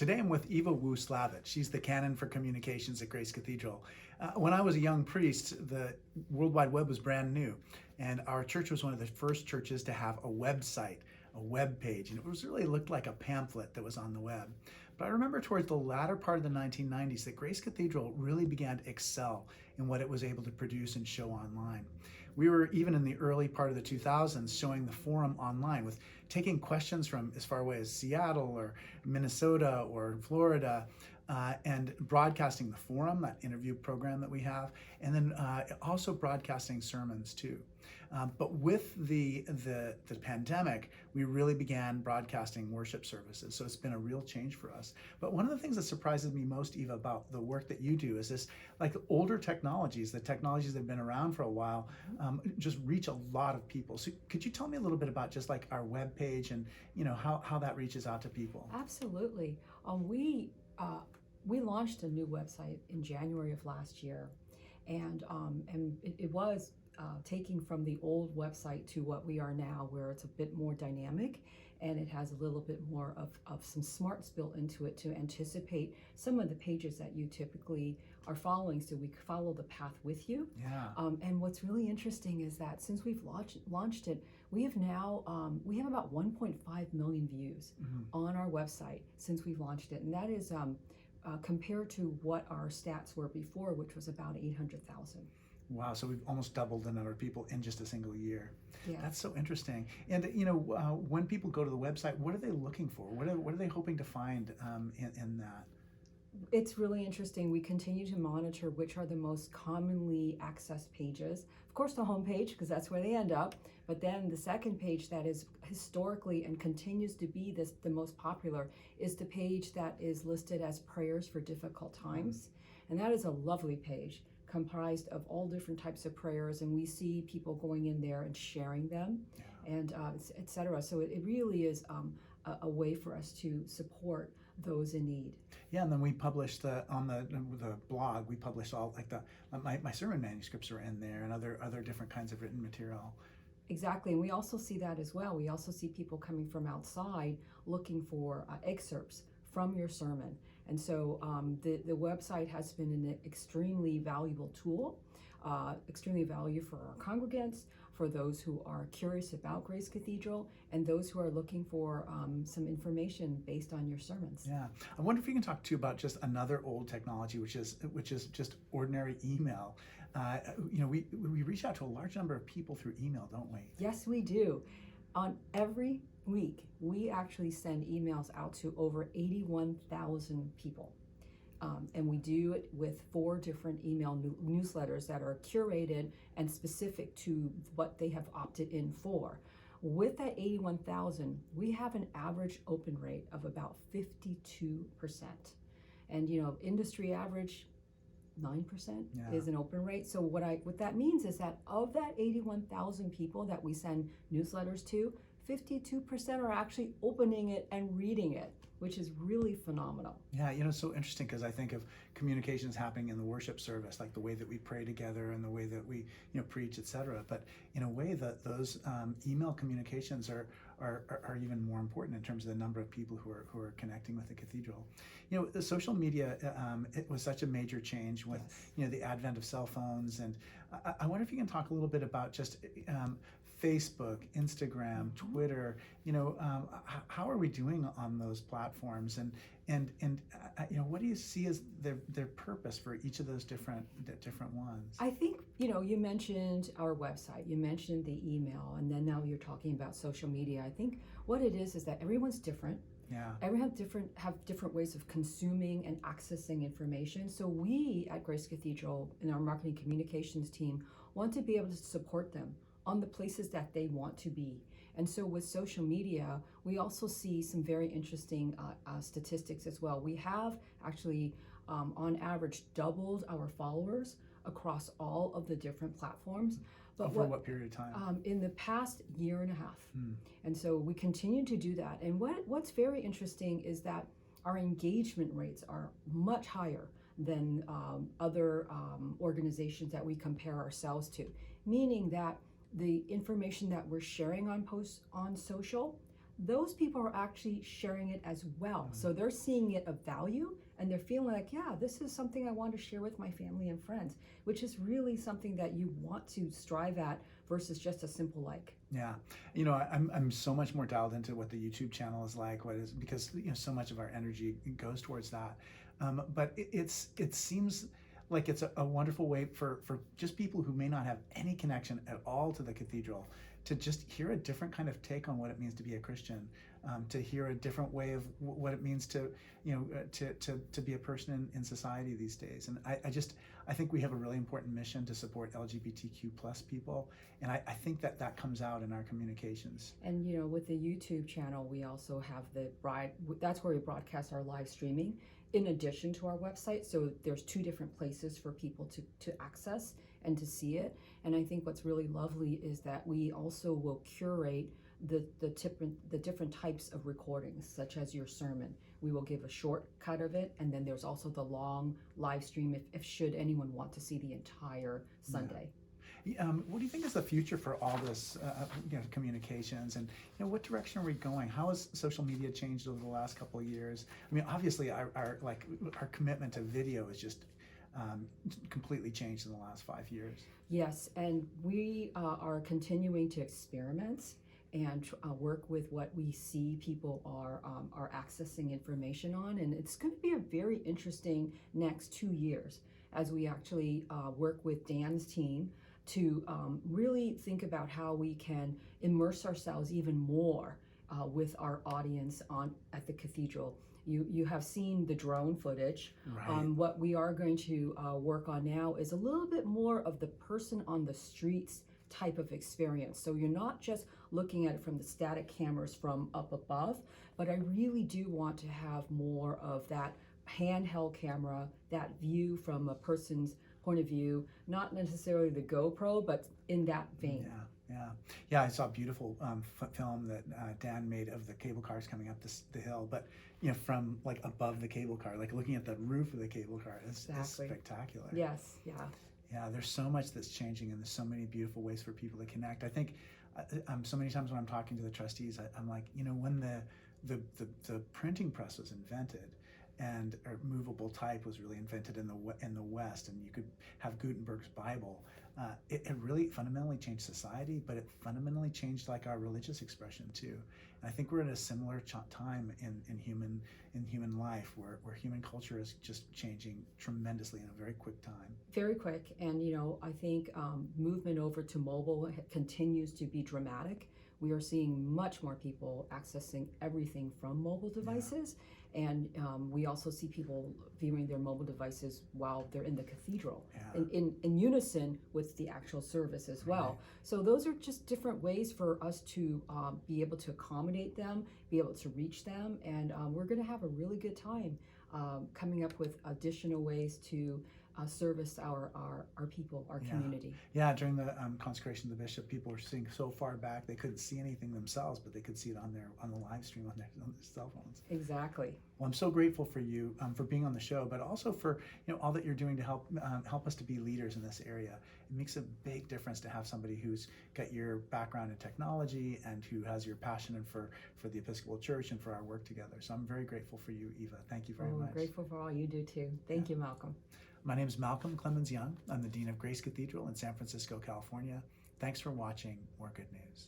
Today I'm with Eva Woo Slavitt. She's the Canon for Communications at Grace Cathedral. When I was a young priest, the World Wide Web was brand new, and our church was one of the first churches to have a website, a web page, and it was really looked like a pamphlet that was on the web. But I remember towards the latter part of the 1990s that Grace Cathedral really began to excel in what it was able to produce and show online. We were even in the early part of the 2000s showing the forum online with taking questions from as far away as Seattle or Minnesota or Florida and broadcasting the forum, that interview program that we have, and then also broadcasting sermons too. But with the pandemic, we really began broadcasting worship services. So it's been a real change for us. But one of the things that surprises me most, Eva, about the work that you do is this, like older technologies, the technologies that have been around for a while, just reach a lot of people. So could you tell me a little bit about just like our web page and how that reaches out to people? Absolutely. We launched a new website in January of last year, and it was taking from the old website to what we are now, where it's a bit more dynamic and it has a little bit more of some smarts built into it to anticipate some of the pages that you typically are following, so we follow the path with you. Yeah. And what's really interesting is that since we've launched it, we have now we have about 1.5 million views on our website since we've launched it, and that is compared to what our stats were before, which was about 800,000. Wow, so we've almost doubled the number of people in just a single year. Yeah. That's so interesting. And when people go to the website, what are they looking for? What are they hoping to find in that? It's really interesting. We continue to monitor which are the most commonly accessed pages. Of course, the homepage, because that's where they end up. But then the second page that is historically and continues to be the most popular is the page that is listed as prayers for difficult times. And that is a lovely page, comprised of all different types of prayers, and we see people going in there and sharing them, and etc. So it really is a way for us to support those in need. Yeah, and then we published on the blog. We published all like my sermon manuscripts are in there, and other different kinds of written material. Exactly, and we also see that as well. We also see people coming from outside looking for excerpts from your sermon. And so the website has been an extremely valuable tool, extremely valuable for our congregants, for those who are curious about Grace Cathedral, and those who are looking for some information based on your sermons. Yeah, I wonder if you can talk too about just another old technology, which is just ordinary email. We reach out to a large number of people through email, don't we? Yes, we do. On every week, we actually send emails out to over 81,000 people. And we do it with 4 different email newsletters that are curated and specific to what they have opted in for. With that 81,000, we have an average open rate of about 52%. And industry average 9% is an open rate. So what that means is that of that 81,000 people that we send newsletters to, 52% are actually opening it and reading it, which is really phenomenal. Yeah, it's so interesting because I think of communications happening in the worship service, like the way that we pray together and the way that we preach, etc. But in a way that those email communications are even more important in terms of the number of people who are connecting with the cathedral. The social media, it was such a major change with the advent of cell phones, and I wonder if you can talk a little bit about just Facebook, Instagram, Twitter. How are we doing on those platforms, and what do you see as their purpose for each of those different ones? I think you mentioned our website, you mentioned the email, and then now you're talking about social media. I think what it is that everyone's different. Yeah. Everyone have different ways of consuming and accessing information. So we at Grace Cathedral, in our marketing communications team, want to be able to support them on the places that they want to be. And so with social media, we also see some very interesting statistics as well. We have actually, on average, doubled our followers across all of the different platforms. But for what period of time? In the past year and a half. And so we continue to do that. And what's very interesting is that our engagement rates are much higher than other organizations that we compare ourselves to, meaning that the information that we're sharing on posts on social, those people are actually sharing it as well. So they're seeing it of value, and they're feeling like, yeah, this is something I want to share with my family and friends, which is really something that you want to strive at versus just a simple like. Yeah, you know, I'm so much more dialed into what the YouTube channel is like. What is because so much of our energy goes towards that. But it seems like it's a wonderful way for just people who may not have any connection at all to the cathedral to just hear a different kind of take on what it means to be a Christian, to hear a different way of what it means to to be a person in society these days. And I think we have a really important mission to support LGBTQ plus people, and I think that comes out in our communications. And with the YouTube channel, we also have that's where we broadcast our live streaming in addition to our website. So there's two different places for people to access and to see it. And I think what's really lovely is that we also will curate the different types of recordings, such as your sermon. We will give a short cut of it, and then there's also the long live stream if should anyone want to see the entire Sunday. What do you think is the future for all this communications, and what direction are we going? How has social media changed over the last couple of years? I mean, obviously our commitment to video is just completely changed in the last 5 years. Yes, and we are continuing to experiment and work with what we see people are accessing information on, and it's going to be a very interesting next 2 years as we actually work with Dan's team to really think about how we can immerse ourselves even more with our audience at the cathedral. You have seen the drone footage. Right. What we are going to work on now is a little bit more of the person on the streets type of experience. So you're not just looking at it from the static cameras from up above, but I really do want to have more of that handheld camera, that view from a person's point of view, not necessarily the GoPro, but in that vein. Yeah. I saw a beautiful film that Dan made of the cable cars coming up the hill, but from like above the cable car, like looking at the roof of the cable car, it's spectacular. Yes, yeah. Yeah, there's so much that's changing, and there's so many beautiful ways for people to connect. I think so many times when I'm talking to the trustees, I'm like, when the printing press was invented, and movable type was really invented in the West, and you could have Gutenberg's Bible. It really fundamentally changed society, but it fundamentally changed like our religious expression too. And I think we're at a similar time in human life where human culture is just changing tremendously in a very quick time. Very quick, and I think movement over to mobile continues to be dramatic. We are seeing much more people accessing everything from mobile devices. Yeah. And we also see people viewing their mobile devices while they're in the cathedral, in unison with the actual service as well. Right. So those are just different ways for us to be able to accommodate them, be able to reach them, and we're going to have a really good time coming up with additional ways to service our people, our community. Yeah, during the consecration of the bishop, people were seeing so far back they couldn't see anything themselves, but they could see it on the live stream on their cell phones. Exactly. Well, I'm so grateful for you for being on the show, but also for all that you're doing to help us to be leaders in this area. It makes a big difference to have somebody who's got your background in technology and who has your passion for the Episcopal Church and for our work together. So I'm very grateful for you, Eva. Thank you very much. Grateful for all you do too. Thank you, Malcolm. My name is Malcolm Clemens Young. I'm the Dean of Grace Cathedral in San Francisco, California. Thanks for watching More Good News.